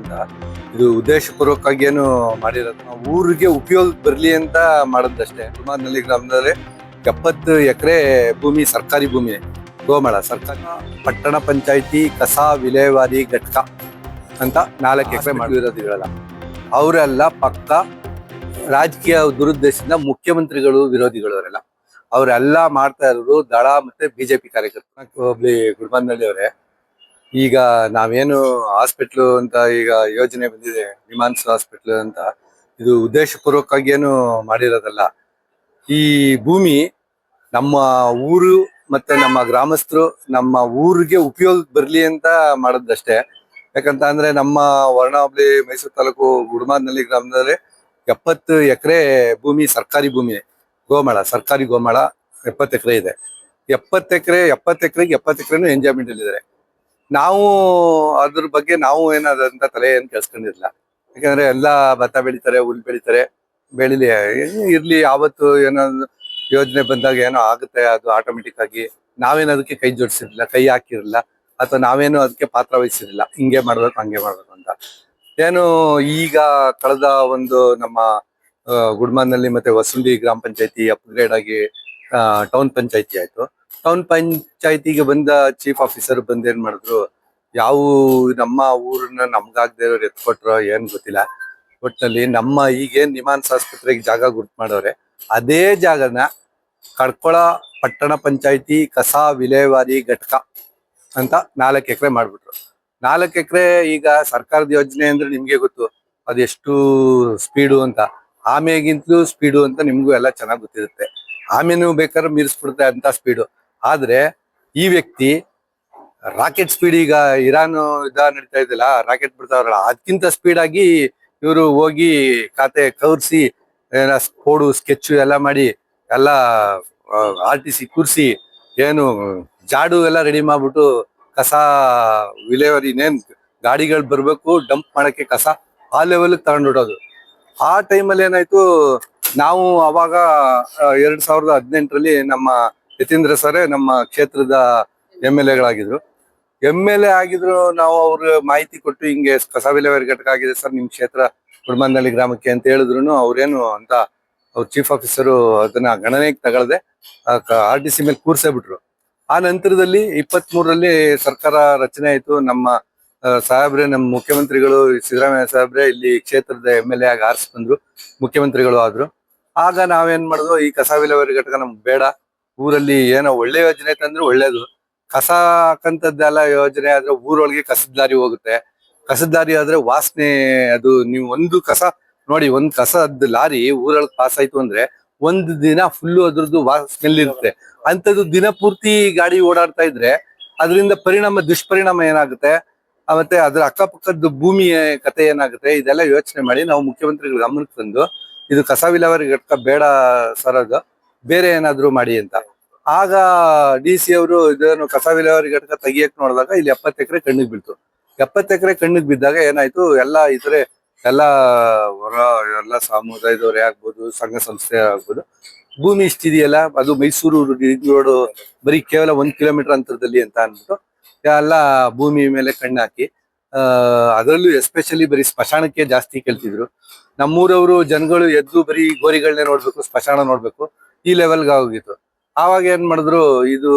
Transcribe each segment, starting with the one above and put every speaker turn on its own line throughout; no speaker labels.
ಅಂತ ಇದು ಉದ್ದೇಶಪೂರ್ವಕವಾಗಿ ಏನು ಮಾಡಿರೋದು ಊರಿಗೆ ಉಪಯೋಗ ಬರ್ಲಿ ಅಂತ ಮಾಡೋದಷ್ಟೇ. ಸುಮಾರಿನಲ್ಲಿ ಗ್ರಾಮದಲ್ಲಿ 70 ಎಕರೆ ಭೂಮಿ ಸರ್ಕಾರಿ ಭೂಮಿ, ಗೋಮಾಳ ಸರ್ಕಾರಿ ಪಟ್ಟಣ ಪಂಚಾಯಿತಿ ಕಸ ವಿಲೇವಾರಿ ಘಟಕ ಅಂತ 4 ಎಕರೆ ಮಾಡಿರೋದಿರಲ್ಲ. ಅವರೆಲ್ಲ ಪಕ್ಕ ರಾಜಕೀಯ ದುರುದ್ದೇಶದಿಂದ ಮುಖ್ಯಮಂತ್ರಿಗಳು ವಿರೋಧಿಗಳು ಅವರೆಲ್ಲ ಮಾಡ್ತಾ ಇರೋರು ದಳ ಮತ್ತೆ ಬಿಜೆಪಿ ಕಾರ್ಯಕರ್ತರು. ಒಬ್ಳಿ ಗುಡ್ಬಂದಳ್ಳಿ ಅವರೇ, ಈಗ ನಾವೇನು ಹಾಸ್ಪಿಟ್ಲು ಅಂತ ಈಗ ಯೋಜನೆ ಬಂದಿದೆ, ನಿಮಾನ್ಸ್ ಹಾಸ್ಪಿಟ್ಲು ಅಂತ, ಇದು ಉದ್ದೇಶಪೂರ್ವಕವಾಗಿ ಏನು ಮಾಡಿರೋದಲ್ಲ. ಈ ಭೂಮಿ ನಮ್ಮ ಊರು ಮತ್ತೆ ನಮ್ಮ ಗ್ರಾಮಸ್ಥರು ನಮ್ಮ ಊರಿಗೆ ಉಪಯೋಗ ಬರ್ಲಿ ಅಂತ ಮಾಡೋದಷ್ಟೇ. ಯಾಕಂತ ಅಂದ್ರೆ ನಮ್ಮ ವರ್ಣ ಹೋಬಳಿ ಮೈಸೂರು ತಾಲೂಕು ಗುಡ್ಮಾದ್ನಳ್ಳಿ ಗ್ರಾಮದಲ್ಲಿ 70 ಎಕರೆ ಭೂಮಿ ಸರ್ಕಾರಿ ಭೂಮಿ, ಗೋಮಾಳ ಸರ್ಕಾರಿ ಗೋಮಾಳ 70 ಎಕರೆ ಇದೆ. 70 ಎಕರೆಗೆ 70 ಎಕರೆನು ಎಂಜಾಯ್ಮೆಂಟ್ ಅಲ್ಲಿದ್ದಾರೆ. ನಾವು ಅದ್ರ ಬಗ್ಗೆ ನಾವು ಏನಾದಂತ ತಲೆ ಏನ್ ಕೆಲ್ಸ್ಕೊಂಡಿರ್ಲಿಲ್ಲ. ಯಾಕಂದ್ರೆ ಎಲ್ಲಾ ಭತ್ತ ಬೆಳಿತಾರೆ, ಹುಲ್ ಬೆಳಿತಾರೆ, ಬೆಳಿಲಿ ಇರ್ಲಿ. ಆವತ್ತು ಏನಾದ್ರು ಯೋಜನೆ ಬಂದಾಗ ಏನೋ ಆಗುತ್ತೆ, ಅದು ಆಟೋಮೆಟಿಕ್ ಆಗಿ ನಾವೇನು ಅದಕ್ಕೆ ಕೈ ಜೋಡಿಸಿರ್ಲಿಲ್ಲ, ಕೈ ಹಾಕಿರಲಿಲ್ಲ, ಅಥವಾ ನಾವೇನು ಅದಕ್ಕೆ ಪಾತ್ರ ವಹಿಸಿರ್ಲಿಲ್ಲ. ಹಿಂಗೆ ಮಾಡ್ಬೇಕು ಹಂಗೆ ಮಾಡ್ಬೇಕು ಅಂತ. ಏನು ಈಗ ಕಳೆದ ಒಂದು ನಮ್ಮ ಗುಡ್ಮಾನ್ನಲ್ಲಿ ಮತ್ತೆ ವಸುಂಡಿ ಗ್ರಾಮ ಪಂಚಾಯತಿ ಅಪ್ಗ್ರೇಡ್ ಆಗಿ ಟೌನ್ ಪಂಚಾಯತಿ ಆಯ್ತು. ಟೌನ್ ಪಂಚಾಯತಿಗೆ ಬಂದ ಚೀಫ್ ಆಫೀಸರ್ ಬಂದ್ ಏನ್ ಮಾಡಿದ್ರು, ಯಾವ ನಮ್ಮ ಊರನ್ನ ನಮ್ಗಾಗದೇ ಇರೋರು ಎತ್ಕೊಟ್ರೋ ಏನ್ ಗೊತ್ತಿಲ್ಲ. ಒಟ್ಟಿನಲ್ಲಿ ನಮ್ಮ ಈಗೇನ್ ನಿಮಾನ್ಸ್ ಆಸ್ಪತ್ರೆಗೆ ಜಾಗ ಗುರ್ತು ಮಾಡವ್ರೆ, ಅದೇ ಜಾಗನ ಕಡ್ಕೊಳ ಪಟ್ಟಣ ಪಂಚಾಯತಿ ಕಸ ವಿಲೇವಾರಿ ಘಟಕ ಅಂತ 4 ಎಕರೆ ಮಾಡ್ಬಿಟ್ರು. 4 ಎಕರೆ ಈಗ ಸರ್ಕಾರದ ಯೋಜನೆ ಅಂದ್ರೆ ನಿಮ್ಗೆ ಗೊತ್ತು ಅದೆಷ್ಟು ಸ್ಪೀಡು ಅಂತ. ಆಮೆಗಿಂತಲೂ ಸ್ಪೀಡು ಅಂತ ನಿಮ್ಗೂ ಎಲ್ಲ ಚೆನ್ನಾಗಿ ಗೊತ್ತಿರುತ್ತೆ. ಆಮೇನು ಬೇಕಾದ್ರೆ ಮೀರಿಸ್ಬಿಡುತ್ತೆ ಅಂತ ಸ್ಪೀಡು. ಆದ್ರೆ ಈ ವ್ಯಕ್ತಿ ರಾಕೆಟ್ ಸ್ಪೀಡ್, ಈಗ ಇರಾನ್ ನಡೀತಾ ಇದೆಯಲ್ಲ, ರಾಕೆಟ್ ಬಿಡ್ತಾವ್ರಲ್ಲ, ಅದಕ್ಕಿಂತ ಸ್ಪೀಡ್ ಆಗಿ ಇವರು ಹೋಗಿ ಖಾತೆ ಕೌರ್ಸಿ ಕೋಡು ಸ್ಕೆಚ್ ಎಲ್ಲ ಮಾಡಿ ಎಲ್ಲ RTC ಕೂರ್ಸಿ ಏನು ಜಾಡು ಎಲ್ಲ ರೆಡಿ ಮಾಡ್ಬಿಟ್ಟು ಕಸ ವಿಲೇವಾರಿ ಇನ್ನೇನ್ ಗಾಡಿಗಳು ಬರ್ಬೇಕು ಡಂಪ್ ಮಾಡಕ್ಕೆ ಕಸ ಆ ಲೆವೆಲ್ ತಗೊಂಡ್ಬಿಡೋದು. ಆ ಟೈಮಲ್ಲಿ ಏನಾಯ್ತು, ನಾವು ಅವಾಗ 2018ರಲ್ಲಿ ನಮ್ಮ ಯತೀಂದ್ರ ಸರೇ ನಮ್ಮ ಕ್ಷೇತ್ರದ MLA ಗಳಾಗಿದ್ರು. MLA ಆಗಿದ್ರು. ನಾವು ಅವ್ರ ಮಾಹಿತಿ ಕೊಟ್ಟು ಹಿಂಗೆ ಕಸ ವಿಲೇವಾರಿ ಘಟಕ ಆಗಿದೆ ಸರ್ ನಿಮ್ ಕ್ಷೇತ್ರ ಗುಡ್ಮಾನ್ನಳ್ಳಿ ಗ್ರಾಮಕ್ಕೆ ಅಂತ ಹೇಳಿದ್ರು. ಅವ್ರೇನು ಅಂತ ಅವ್ರ ಚೀಫ್ ಆಫೀಸರು ಅದನ್ನ ಗಣನೆಗೆ ತಗೊಳ್ದೆ RTC ಮೇಲೆ ಕೂರ್ಸೇ ಬಿಟ್ರು. ಆ ನಂತರದಲ್ಲಿ 23ರಲ್ಲಿ ಸರ್ಕಾರ ರಚನೆ ಆಯ್ತು. ನಮ್ಮ ಸಾಹೇಬ್ರೆ, ನಮ್ಮ ಮುಖ್ಯಮಂತ್ರಿಗಳು ಸಿದ್ದರಾಮಯ್ಯ ಸಾಹೇಬ್ರೆ ಇಲ್ಲಿ ಕ್ಷೇತ್ರದ MLA ಆಗಿ ಆರಿಸಿ ಬಂದ್ರು, ಮುಖ್ಯಮಂತ್ರಿಗಳು ಆದ್ರು. ಆಗ ನಾವೇನ್ ಮಾಡಿದ್ವು, ಈ ಕಸ ವಿಲೇವಾರಿ ಘಟಕ ನಮ್ಗೆ ಬೇಡ, ಊರಲ್ಲಿ ಏನೋ ಒಳ್ಳೆ ಯೋಜನೆ ತಂದ್ರೆ ಒಳ್ಳೇದು. ಕಸ ಹಾಕಂತದ್ದೆಲ್ಲ ಯೋಜನೆ ಆದ್ರೆ ಊರೊಳಗೆ ಕಸದ ದಾರಿ ಹೋಗುತ್ತೆ. ಕಸದ ದಾರಿ ಆದ್ರೆ ವಾಸನೆ, ಅದು ನೀವು ಒಂದು ಕಸ ನೋಡಿ, ಒಂದ್ ಕಸದ ಲಾರಿ ಊರೊಳಗೆ ಪಾಸ್ ಆಯ್ತು ಅಂದ್ರೆ ಒಂದ್ ದಿನ ಫುಲ್ಲು ಅದ್ರದ್ದು ಸ್ಮೆಲ್ ಇರುತ್ತೆ. ಅಂಥದ್ದು ದಿನ ಪೂರ್ತಿ ಗಾಡಿ ಓಡಾಡ್ತಾ ಇದ್ರೆ ಅದರಿಂದ ದುಷ್ಪರಿಣಾಮ ಏನಾಗುತ್ತೆ, ಮತ್ತೆ ಅದ್ರ ಅಕ್ಕಪಕ್ಕದ ಭೂಮಿಯ ಕತೆ ಏನಾಗುತ್ತೆ, ಇದೆಲ್ಲ ಯೋಚನೆ ಮಾಡಿ ನಾವು ಮುಖ್ಯಮಂತ್ರಿಗಳ ಗಮನಕ್ಕೆ ತಂದು ಇದು ಕಸ ವಿಲೇವಾರಿ ಘಟಕ ಬೇಡ ಸರ್, ಅದು ಬೇರೆ ಏನಾದ್ರು ಮಾಡಿ ಅಂತ. ಆಗ DC ಅವರು ಇದನ್ನು ಕಸ ವಿಲೇವಾರಿ ಘಟಕ ತೆಗಿಯಕ್ ನೋಡಿದಾಗ ಇಲ್ಲಿ 70 ಎಕರೆ ಕಣ್ಣಿಗೆ ಬೀಳ್ತು. 70 ಎಕರೆ ಕಣ್ಣಿಗೆ ಬಿದ್ದಾಗ ಏನಾಯ್ತು, ಎಲ್ಲ ಇದ್ರೆ ಎಲ್ಲ ಸಮುದಾಯದವರೇ ಆಗ್ಬೋದು, ಸಂಘ ಸಂಸ್ಥೆ ಆಗ್ಬೋದು, ಭೂಮಿ ಇಷ್ಟಿದೆಯಲ್ಲ ಅದು ಮೈಸೂರು ರೋಡ್ ಬರೀ ಕೇವಲ 1 ಕಿಲೋಮೀಟರ್ ಅಂತರದಲ್ಲಿ ಅಂತ ಅಂದ್ಬಿಟ್ಟು ಎಲ್ಲ ಭೂಮಿ ಮೇಲೆ ಕಣ್ಣಾಕಿ, ಅದರಲ್ಲೂ ಎಸ್ಪೆಷಲಿ ಬರೀ ಸ್ಮಶಾನಕ್ಕೆ ಜಾಸ್ತಿ ಕೇಳ್ತಿದ್ರು. ನಮ್ಮೂರವರು ಜನಗಳು ಎದ್ದು ಬರೀ ಗೋರಿಗಳನ್ನೇ ನೋಡ್ಬೇಕು, ಸ್ಮಶಾನ ನೋಡ್ಬೇಕು, ಈ ಲೆವೆಲ್ಗೆ ಹೋಗಿತ್ತು. ಆವಾಗ ಏನ್ ಮಾಡಿದ್ರು, ಇದು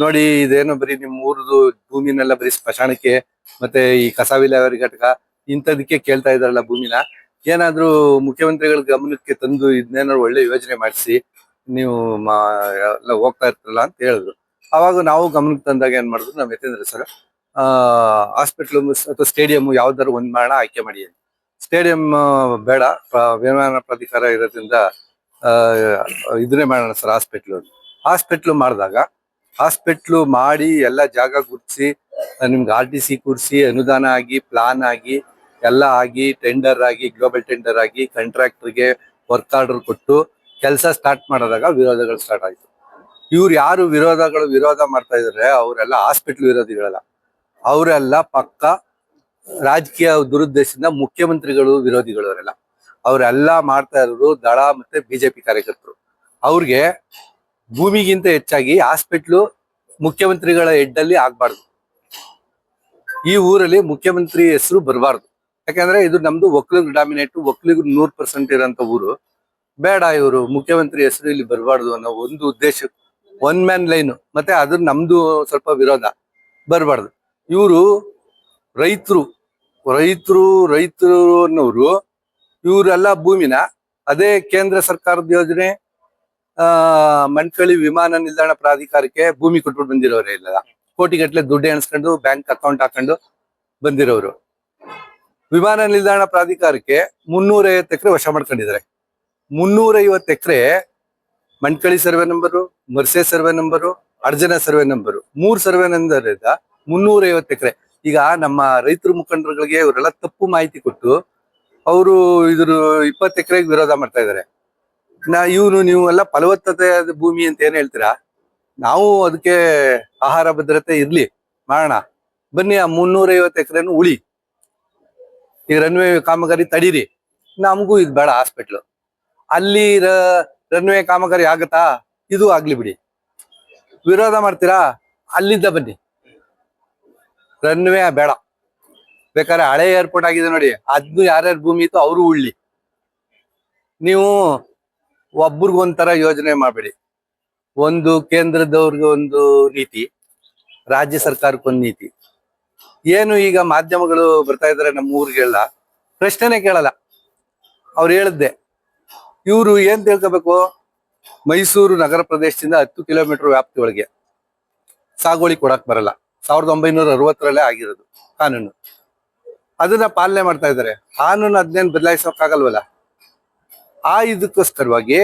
ನೋಡಿ ಇದೇನೋ ಬರೀ ನಿಮ್ ಊರದು ಭೂಮಿನೆಲ್ಲ ಬರೀ ಸ್ಮಶಾನಕ್ಕೆ ಮತ್ತೆ ಈ ಕಸ ವಿಲೇವಾರಿ ಘಟಕ ಇಂಥದಕ್ಕೆ ಕೇಳ್ತಾ ಇದಾರಲ್ಲ ಭೂಮಿನ, ಏನಾದ್ರು ಮುಖ್ಯಮಂತ್ರಿಗಳ ಗಮನಕ್ಕೆ ತಂದು ಇದನ್ನೇನಾದ್ರು ಒಳ್ಳೆ ಯೋಜನೆ ಮಾಡಿಸಿ ನೀವು ಎಲ್ಲ ಹೋಗ್ತಾ ಇರ್ತಾರಲ್ಲ ಅಂತ ಹೇಳಿದ್ರು. ಅವಾಗ ನಾವು ಗಮನಕ್ಕೆ ತಂದಾಗ ಏನ್ ಮಾಡಿದ್ರು, ನಮ್ಮ ಯತೀಂದ್ರ ಸರ್ ಹಾಸ್ಪಿಟ್ಲು ಅಥವಾ ಸ್ಟೇಡಿಯಂ ಯಾವ್ದಾದ್ರು ಒಂದ್ ಮಾಡೋಣ, ಆಯ್ಕೆ ಮಾಡಿ. ಸ್ಟೇಡಿಯಂ ಬೇಡ, ವಿಮಾನ ಪ್ರಾಧಿಕಾರ ಇರೋದ್ರಿಂದ ಇದನ್ನೇ ಮಾಡೋಣ ಸರ್ ಹಾಸ್ಪಿಟ್ಲು ಮಾಡಿದಾಗ, ಹಾಸ್ಪಿಟ್ಲು ಮಾಡಿ ಎಲ್ಲ ಜಾಗ ಗುರ್ತಿಸಿ ನಿಮ್ಗೆ RTC ಕೂರಿಸಿ ಅನುದಾನ ಆಗಿ ಪ್ಲಾನ್ ಆಗಿ ಎಲ್ಲ ಆಗಿ ಟೆಂಡರ್ ಆಗಿ ಗ್ಲೋಬಲ್ ಟೆಂಡರ್ ಆಗಿ ಕಾಂಟ್ರಾಕ್ಟರ್ಗೆ ವರ್ಕ್ ಆರ್ಡರ್ ಕೊಟ್ಟು ಕೆಲಸ ಸ್ಟಾರ್ಟ್ ಮಾಡಿದಾಗ ವಿರೋಧಗಳು ಸ್ಟಾರ್ಟ್ ಆಯ್ತು. ಇವ್ರು ಯಾರು ವಿರೋಧ ಮಾಡ್ತಾ ಇದಾರೆ ಅವರೆಲ್ಲ ಹಾಸ್ಪಿಟ್ಲ್ ವಿರೋಧಿಗಳಲ್ಲ, ಅವರೆಲ್ಲ ಪಕ್ಕ ರಾಜಕೀಯ ದುರುದ್ದೇಶದಿಂದ ಮುಖ್ಯಮಂತ್ರಿಗಳು ವಿರೋಧಿಗಳು ಅವರೆಲ್ಲ ಮಾಡ್ತಾ ಇರೋರು ದಳ ಮತ್ತೆ ಬಿಜೆಪಿ ಕಾರ್ಯಕರ್ತರು. ಅವ್ರಿಗೆ ಭೂಮಿಗಿಂತ ಹೆಚ್ಚಾಗಿ ಹಾಸ್ಪಿಟ್ಲು ಮುಖ್ಯಮಂತ್ರಿಗಳ ಹೆಡ್ ಅಲ್ಲಿ ಆಗ್ಬಾರ್ದು. ಈ ಊರಲ್ಲಿ ಮುಖ್ಯಮಂತ್ರಿ ಹೆಸರು ಬರಬಾರ್ದು. ಯಾಕಂದ್ರೆ ಇದು ನಮ್ದು ಒಕ್ಕಲಿಗ ಡಾಮಿನೇಟ್, ಒಕ್ಕಲಿಗ 100% ಇರೋಂಥ ಊರು. ಬೇಡ, ಇವರು ಮುಖ್ಯಮಂತ್ರಿ ಹೆಸರು ಇಲ್ಲಿ ಬರಬಾರ್ದು ಅನ್ನೋ ಒಂದು ಉದ್ದೇಶ, ಒನ್ ಮ್ಯಾನ್ ಲೈನ್. ಮತ್ತೆ ಅದು ನಮ್ದು ಸ್ವಲ್ಪ ವಿರೋಧ, ಬರಬಾರ್ದು. ಇವರು ರೈತರು ರೈತರು ಅನ್ನೋರು, ಇವರೆಲ್ಲ ಭೂಮಿನ ಅದೇ ಕೇಂದ್ರ ಸರ್ಕಾರದ ಯೋಜನೆ, ಮಂಟ್ಕಳಿ ವಿಮಾನ ನಿಲ್ದಾಣ ಪ್ರಾಧಿಕಾರಕ್ಕೆ ಭೂಮಿ ಕೊಟ್ಬಿಟ್ಟು ಬಂದಿರೋರೇ ಇಲ್ಲ. ಕೋಟಿಗಟ್ಟಲೆ ದುಡ್ಡು ಎಣಿಸ್ಕೊಂಡು ಬ್ಯಾಂಕ್ ಅಕೌಂಟ್ ಹಾಕೊಂಡು ಬಂದಿರೋರು. ವಿಮಾನ ನಿಲ್ದಾಣ ಪ್ರಾಧಿಕಾರಕ್ಕೆ 350 ಎಕರೆ ವಶ ಮಾಡ್ಕೊಂಡಿದ್ದಾರೆ. 350 ಎಕರೆ ಮಂಟ್ಕಳಿ ಸರ್ವೆ ನಂಬರು, ಮರ್ಸೆ ಸರ್ವೆ ನಂಬರು, ಅರ್ಜನ ಸರ್ವೆ ನಂಬರು, 3 ಸರ್ವೆ ನಂಬರಿಂದ 350 ಎಕರೆ. ಈಗ ನಮ್ಮ ರೈತರ ಮುಖಂಡರುಗಳಿಗೆ ಇವರೆಲ್ಲ ತಪ್ಪು ಮಾಹಿತಿ ಕೊಟ್ಟು ಅವರು ಇದ್ರ 20 ಎಕರೆಗೆ ವಿರೋಧ ಮಾಡ್ತಾ ಇದ್ದಾರೆ. ನೀವೆಲ್ಲ ಫಲವತ್ತತೆ ಭೂಮಿ ಅಂತ ಏನ್ ಹೇಳ್ತೀರಾ? ನಾವು ಅದಕ್ಕೆ ಆಹಾರ ಭದ್ರತೆ ಇರ್ಲಿ ಮಾಡೋಣ ಬನ್ನಿ, ಆ 350 ಎಕರೆನು ಉಳಿ. ಈಗ ರನ್ವೇ ಕಾಮಗಾರಿ ತಡೀರಿ, ನಮಗೂ ಇದು ಬೇಡ ಹಾಸ್ಪಿಟ್ಲು. ಅಲ್ಲಿ ರನ್ವೇ ಕಾಮಗಾರಿ ಆಗತ್ತಾ? ಇದು ಆಗ್ಲಿ ಬಿಡಿ. ವಿರೋಧ ಮಾಡ್ತೀರಾ? ಅಲ್ಲಿಂದ ಬನ್ನಿ, ರನ್ವೇ ಬೇಡ. ಬೇಕಾದ್ರೆ ಹಳೆ ಏರ್ಪೋರ್ಟ್ ಆಗಿದೆ ನೋಡಿ, ಅದ್ನು ಯಾರ್ಯಾರ ಭೂಮಿ ಇತ್ತು ಅವರು ಉಳ್ಳಿ. ನೀವು ಒಬ್ರಿಗೊಂಥರ ಯೋಜನೆ ಮಾಡಬೇಡಿ. ಒಂದು ಕೇಂದ್ರದವ್ರಿಗೆ ಒಂದು ನೀತಿ, ರಾಜ್ಯ ಸರ್ಕಾರಕ್ಕೊಂದು ನೀತಿ. ಏನು ಈಗ ಮಾಧ್ಯಮಗಳು ಬರ್ತಾ ಇದಾರೆ ನಮ್ಮ ಊರಿಗೆಲ್ಲ, ಪ್ರಶ್ನೆನೇ ಕೇಳಲ್ಲ. ಅವ್ರು ಹೇಳಿದ್ದೆ, ಇವರು ಏನ್ ತಿಳ್ಕೋಬೇಕು, ಮೈಸೂರು ನಗರ ಪ್ರದೇಶದಿಂದ 10 ಕಿಲೋಮೀಟರ್ ವ್ಯಾಪ್ತಿ ಒಳಗೆ ಸಾಗುವಳಿ ಕೊಡಕ್ ಬರಲ್ಲ. 1960ರಲ್ಲೇ ಆಗಿರೋದು ಕಾನೂನು. ಅದನ್ನ ಪಾಲನೆ ಮಾಡ್ತಾ ಇದ್ದಾರೆ. ಕಾನೂನು ಅದನ್ನೇನು ಬದಲಾಯಿಸೋಕ್ಕಾಗಲ್ವಲ್ಲ. ಇದಕ್ಕೋಸ್ಕರವಾಗಿ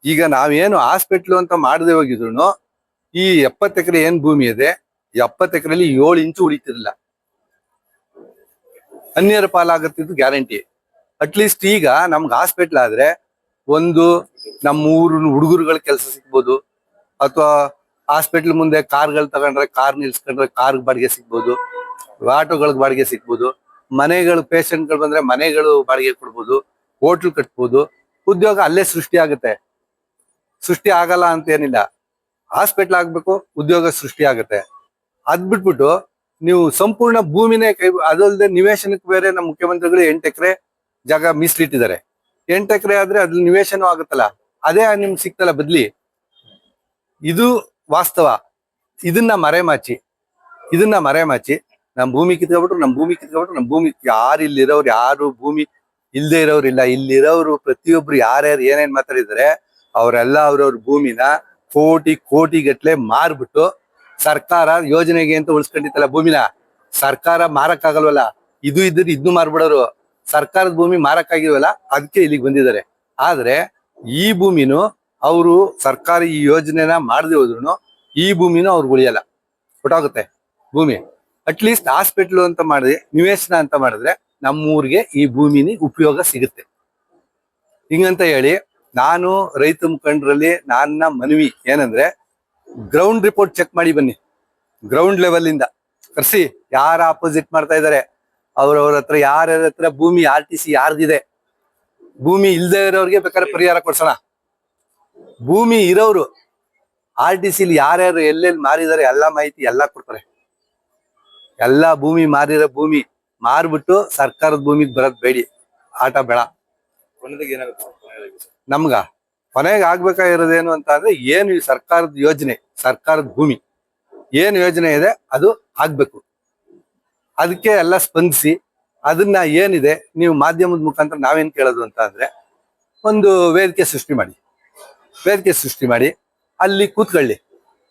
ಈಗ ನಾವೇನು ಹಾಸ್ಪಿಟ್ಲು ಅಂತ ಮಾಡದೆ ಹೋಗಿದ್ರು, ಈ 70 ಎಕರೆ ಏನ್ ಭೂಮಿ ಇದೆ, 70 ಎಕರೆಯಲ್ಲಿ 7 ಇಂಚು ಉಳಿತಿರ್ಲಿಲ್ಲ. ಅನ್ಯರ ಪಾಲಾಗತ್ತಿದ್ದು ಗ್ಯಾರಂಟಿ. ಅಟ್ಲೀಸ್ಟ್ ಈಗ ನಮ್ಗೆ ಹಾಸ್ಪಿಟ್ಲ್ ಆದ್ರೆ ಒಂದು ನಮ್ಮ ಊರು ಹುಡುಗರುಗಳ ಕೆಲಸ ಸಿಗ್ಬೋದು, ಅಥವಾ ಹಾಸ್ಪಿಟ್ಲ್ ಮುಂದೆ ಕಾರ್ಗಳು ತಗೊಂಡ್ರೆ ಕಾರ್ ನಿಲ್ಸ್ಕೊಂಡ್ರೆ ಕಾರ್ ಬಾಡಿಗೆ ಸಿಗ್ಬೋದು, ಆಟೋಗಳಿಗೆ ಬಾಡಿಗೆ ಸಿಗ್ಬೋದು, ಮನೆಗಳು ಪೇಷಂಟ್ಗಳು ಬಂದ್ರೆ ಮನೆಗಳು ಬಾಡಿಗೆ ಕೊಡ್ಬೋದು, ಹೋಟ್ಲ್ ಕಟ್ಬೋದು, ಉದ್ಯೋಗ ಅಲ್ಲೇ ಸೃಷ್ಟಿ ಆಗುತ್ತೆ. ಸೃಷ್ಟಿ ಆಗಲ್ಲ ಅಂತ ಏನಿಲ್ಲ, ಹಾಸ್ಪಿಟ್ಲ್ ಆಗ್ಬೇಕು, ಉದ್ಯೋಗ ಸೃಷ್ಟಿ ಆಗುತ್ತೆ. ಅದ್ ಬಿಟ್ಬಿಟ್ಟು ನೀವು ಸಂಪೂರ್ಣ ಭೂಮಿನೇ ಅದಲ್ಲದೆ ನಿವೇಶನಕ್ಕೆ ಬೇರೆ ನಮ್ಮ ಮುಖ್ಯಮಂತ್ರಿಗಳು 8 ಎಕರೆ ಜಾಗ ಮೀಸಲಿಟ್ಟಿದ್ದಾರೆ. 8 ಎಕರೆ ಆದ್ರೆ ಅದ್ರ ನಿವೇಶನ ಆಗುತ್ತಲ್ಲ, ಅದೇ ನಿಮ್ಗೆ ಸಿಕ್ತಲ್ಲ ಬದ್ಲಿ. ಇದು ವಾಸ್ತವ. ಇದನ್ನ ಮರೆಮಾಚಿ ನಮ್ ಭೂಮಿ ಕಿತ್ಕೊಬಿಟ್ರು, ನಮ್ ಭೂಮಿ ಯಾರು ಇಲ್ಲಿರೋರು, ಯಾರು ಭೂಮಿ ಇಲ್ದೇ ಇರೋರು ಇಲ್ಲ. ಇಲ್ಲಿರೋರು ಪ್ರತಿಯೊಬ್ರು ಯಾರ್ಯಾರು ಏನೇನ್ ಮಾತಾಡಿದ್ದಾರೆ ಅವರೆಲ್ಲ ಅವ್ರವ್ರ ಭೂಮಿನ ಕೋಟಿ ಗಟ್ಲೆ ಮಾರ್ಬಿಟ್ಟು, ಸರ್ಕಾರ ಯೋಜನೆಗೆ ಅಂತ ಉಳಿಸ್ಕೊಂಡಿತ್ತಲ್ಲ ಭೂಮಿನ, ಸರ್ಕಾರ ಮಾರಕ್ಕಾಗಲ್ವಲ್ಲ. ಇದು ಇದ್ರೆ ಇದನ್ನು ಮಾರ್ಬಿಡೋರು. ಸರ್ಕಾರದ ಭೂಮಿ ಮಾರಕ್ಕಾಗಿಲ್ವಲ್ಲ, ಅದಕ್ಕೆ ಇಲ್ಲಿಗೆ ಬಂದಿದ್ದಾರೆ. ಆದ್ರೆ ಈ ಭೂಮಿನೂ ಅವರು ಸರ್ಕಾರಿ ಈ ಯೋಜನೆನ ಮಾಡದೆ ಹೋದ್ರು ಈ ಭೂಮಿನೂ ಅವ್ರಿಗೆ ಉಳಿಯಲ್ಲ, ಹೊಟ್ಟೋಗುತ್ತೆ ಭೂಮಿ. ಅಟ್ಲೀಸ್ಟ್ ಹಾಸ್ಪಿಟ್ಲು ಅಂತ ಮಾಡಿದ್ರೆ, ನಿವೇಶನ ಅಂತ ಮಾಡಿದ್ರೆ ನಮ್ಮೂರಿಗೆ ಈ ಭೂಮಿನಿ ಉಪಯೋಗ ಸಿಗುತ್ತೆ. ಹಿಂಗಂತ ಹೇಳಿ ನಾನು ರೈತ ಮುಖಂಡರಲ್ಲಿ ನನ್ನ ಮನವಿ ಏನಂದ್ರೆ, ಗ್ರೌಂಡ್ ರಿಪೋರ್ಟ್ ಚೆಕ್ ಮಾಡಿ ಬನ್ನಿ. ಗ್ರೌಂಡ್ ಲೆವೆಲ್ ಇಂದ ಕರ್ಸಿ, ಯಾರ ಅಪೋಸಿಟ್ ಮಾಡ್ತಾ ಇದ್ದಾರೆ ಅವ್ರವ್ರ ಹತ್ರ, ಯಾರ್ಯಾರ ಹತ್ರ ಭೂಮಿ RTC ಯಾರ್ದಿದೆ, ಭೂಮಿ ಇಲ್ದೇ ಇರೋರಿಗೆ ಬೇಕಾದ್ರೆ ಪರಿಹಾರ ಕೊಡ್ಸೋಣ. ಭೂಮಿ ಇರೋರು RTC ಯಾರ್ಯಾರು ಎಲ್ಲೆಲ್ಲಿ ಮಾರಿದ್ದಾರೆ ಎಲ್ಲ ಮಾಹಿತಿ ಎಲ್ಲ ಕೊಡ್ತಾರೆ. ಎಲ್ಲಾ ಭೂಮಿ ಮಾರಿರೋ ಭೂಮಿ ಮಾರ್ಬಿಟ್ಟು ಸರ್ಕಾರದ ಭೂಮಿಗೆ ಬರೋದ್ ಬೇಡಿ, ಆಟ ಬೇಡ. ನಮ್ಗ ಕೊನೆಗೆ ಆಗ್ಬೇಕಾಗಿರೋದೇನು ಅಂತ ಅಂದ್ರೆ, ಏನು ಈ ಸರ್ಕಾರದ ಯೋಜನೆ, ಸರ್ಕಾರದ ಭೂಮಿ ಏನು ಯೋಜನೆ ಇದೆ ಅದು ಆಗ್ಬೇಕು. ಅದಕ್ಕೆ ಎಲ್ಲ ಸ್ಪಂದಿಸಿ ಅದನ್ನ ಏನಿದೆ ನೀವು ಮಾಧ್ಯಮದ ಮುಖಾಂತರ ನಾವೇನ್ ಕೇಳೋದು ಅಂತ ಅಂದ್ರೆ, ಒಂದು ವೇದಿಕೆ ಸೃಷ್ಟಿ ಮಾಡಿ ಅಲ್ಲಿ ಕೂತ್ಕೊಳ್ಳಿ.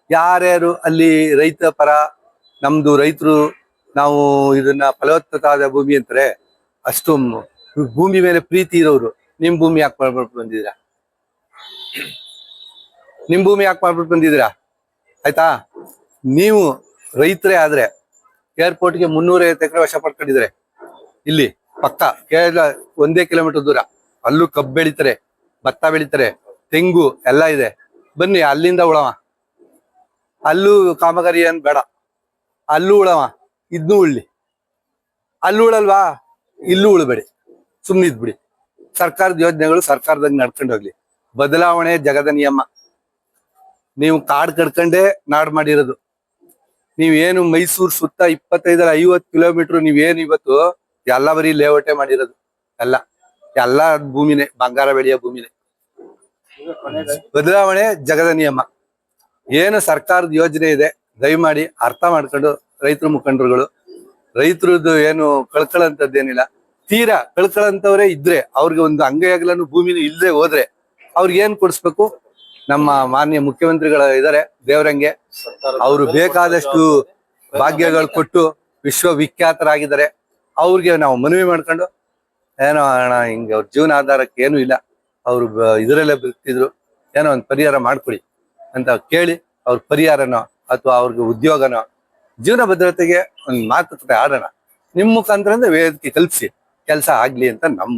ಯಾರ್ಯಾರು ಅಲ್ಲಿ ರೈತ ಪರ, ನಮ್ದು ರೈತರು, ನಾವು ಇದನ್ನ ಫಲವತ್ತಾದ ಭೂಮಿ ಅಂತಾರೆ, ಅಷ್ಟು ಭೂಮಿ ಮೇಲೆ ಪ್ರೀತಿ ಇರೋರು ನಿಮ್ ಭೂಮಿ ಯಾಕೆ ಮಾಡ್ಬಿಟ್ಟು ಬಂದಿದ್ದೀರಾ? ಆಯ್ತಾ? ನೀವು ರೈತರೇ ಆದ್ರೆ ಏರ್ಪೋರ್ಟ್ಗೆ 350 ಎಕರೆ ವಶ ಪಡ್ಕೊಂಡಿದ್ದಾರೆ. ಇಲ್ಲಿ ಪಕ್ಕ ಕೇರಳ 1 ಕಿಲೋಮೀಟರ್ ದೂರ, ಅಲ್ಲೂ ಕಬ್ಬು ಬೆಳಿತಾರೆ, ಭತ್ತ ಬೆಳಿತಾರೆ, ತೆಂಗು ಎಲ್ಲ ಇದೆ. ಬನ್ನಿ ಅಲ್ಲಿಂದ ಉಳವ, ಅಲ್ಲೂ ಕಾಮಗಾರಿ ಏನ್ ಬೇಡ, ಅಲ್ಲೂ ಉಳವ, ಇದ್ನೂ ಉಳ್ಳಿ. ಅಲ್ಲೂ ಉಳಲ್ವಾ, ಇಲ್ಲೂ ಉಳ್ಬೇಡಿ, ಸುಮ್ಮನೆ ಇದ್ಬಿಡಿ. ಸರ್ಕಾರದ ಯೋಜನೆಗಳು ಸರ್ಕಾರದಾಗ ನಡ್ಕೊಂಡು ಹೋಗ್ಲಿ. ಬದಲಾವಣೆ ಜಗದ ನಿಯಮ. ನೀವು ಕಾಡ್ ಕಡ್ಕೊಂಡೇ ನಾಡ್ ಮಾಡಿರೋದು. ನೀವೇನು ಮೈಸೂರು ಸುತ್ತ 25-50 ಕಿಲೋಮೀಟರ್ ನೀವೇನು ಇವತ್ತು ಎಲ್ಲ ಬರೀ ಲೇಔಟೇ ಮಾಡಿರೋದು. ಎಲ್ಲ ಎಲ್ಲ ಭೂಮಿನೇ, ಬಂಗಾರ ಬೆಳೆಯೋ ಭೂಮಿನೇ. ಬದಲಾವಣೆ ಜಗದ ನಿಯಮ. ಏನು ಸರ್ಕಾರದ ಯೋಜನೆ ಇದೆ ದಯಮಾಡಿ ಅರ್ಥ ಮಾಡ್ಕೊಂಡು ರೈತರ ಮುಖಂಡರುಗಳು, ರೈತರದ್ದು ಏನು ಕಳ್ಕೊಳ್ಳಂತದ್ದೇನಿಲ್ಲ. ತೀರಾ ಕಳ್ಕೊಳ್ಳಂತವ್ರೆ ಇದ್ರೆ ಅವ್ರಿಗೆ ಒಂದು ಅಂಗೈಯಾಗ್ಲೂ ಭೂಮಿನೂ ಇಲ್ಲದೆ ಹೋದ್ರೆ ಅವ್ರಿಗೆ ಏನ್ ಕೊಡಿಸ್ಬೇಕು? ನಮ್ಮ ಮಾನ್ಯ ಮುಖ್ಯಮಂತ್ರಿಗಳು ಇದಾರೆ ದೇವರಂಗೆ, ಅವರು ಬೇಕಾದಷ್ಟು ಭಾಗ್ಯಗಳು ಕೊಟ್ಟು ವಿಶ್ವವಿಖ್ಯಾತರಾಗಿದ್ದಾರೆ. ಅವ್ರಿಗೆ ನಾವು ಮನವಿ ಮಾಡ್ಕೊಂಡು, ಏನೋ ಅಣ್ಣ ಹಿಂಗೆ ಅವ್ರ ಜೀವನ ಆಧಾರಕ್ಕೆ ಏನು ಇಲ್ಲ, ಅವ್ರು ಇದರಲ್ಲೇ ಬದುಕ್ತಿದ್ರು, ಏನೋ ಒಂದು ಪರಿಹಾರ ಮಾಡ್ಕೊಡಿ ಅಂತ ಕೇಳಿ ಅವ್ರ ಪರಿಹಾರನೋ ಅಥವಾ ಅವ್ರಿಗೆ ಉದ್ಯೋಗನೋ, ಜೀವನ ಭದ್ರತೆಗೆ ಒಂದು ಮಾತುಕತೆ ಆಡೋಣ. ನಿಮ್ಮ ಮುಖಾಂತರ ವೇದಿಕೆ ಕಲ್ಪಿಸಿ ಕೆಲಸ ಆಗ್ಲಿ ಅಂತ ನಮ್ಮ